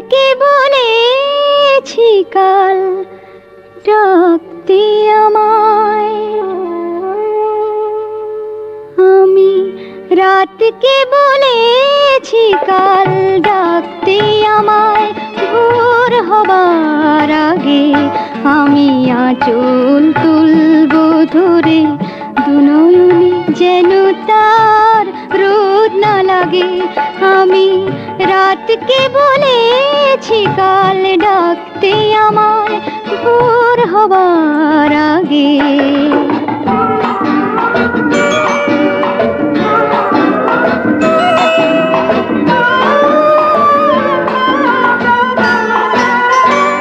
রাতকে বলেছি কাল ডাকতে আমায়, আমি রাতকে বলেছি কাল ডাকতে আমায়। ভোর হবার আগে আমি আঁচল তুলব ধরে, দুনয়নে যেন তার রোদ না লাগে। আমি রাতকে বলেছি কাল ডাকতে আমায়, ভোর হবার আগে।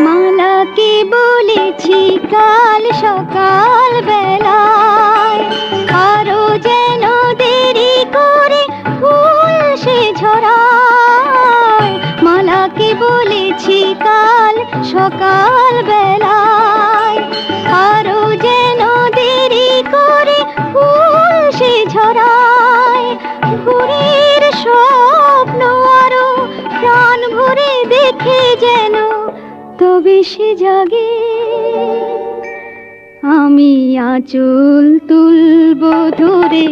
মালাকে বলেছি কাল সকাল বেলায়, আরো যেন দেরি করে ফুল সে ঝরায়। মালাকে বলেছি কাল সকাল বেলায়, আরো যেন দেরি করে ফুল সে ঝরায়। ভোরের স্বপ্ন আরো প্রাণ ভরে দেখে যেন তবে সে জাগে। আমি আঁচল তুলব ধরে,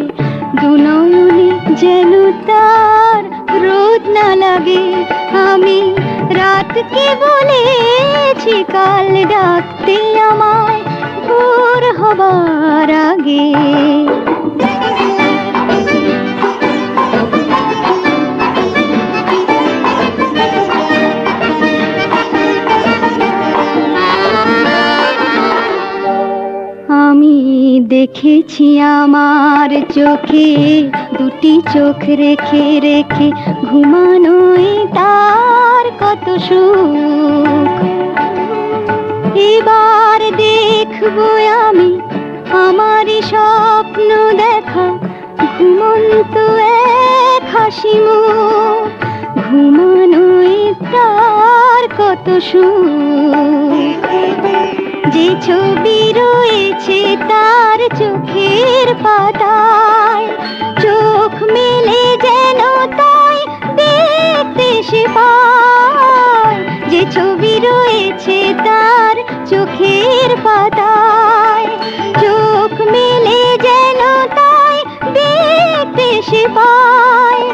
দুনয়নে যেন তার রোদ না লাগে। আমি রাতকে বলেছি কাল ডাকতে আমায়, ভোর হবার আগে। আমি দেখেছি আমার চোখে দুটি চোখ রেখে রেখে, ঘুমানোই তার কত সুখ। এবার দেখবো আমি আমারই স্বপ্ন দেখা, ঘুমন্ত এক হাসি মুখ। ঘুমানোই তার কত সুখ। যে ছবি রয়েছে তার চোখের পাতায়, চোখ মেলে যেন তাই দেখতে সে পায়। যে ছবি রয়েছে তার চোখের পাতায়, চোখ মেলে যেন তাই দেখতে সে পায়।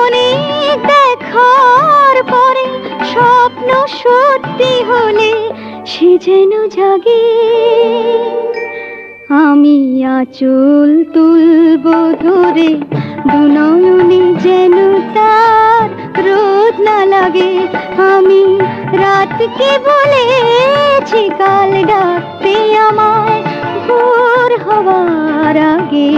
অনেক দেখার পরে স্বপ্ন সত্যি হলে সে যেন জাগে। আমি আঁচল তুলব ধরে, দুনয়নে যেন তার রোদ না লাগে। আমি রাতকে বলেছি কাল ডাকতে আমায়, ভোর হবার আগে।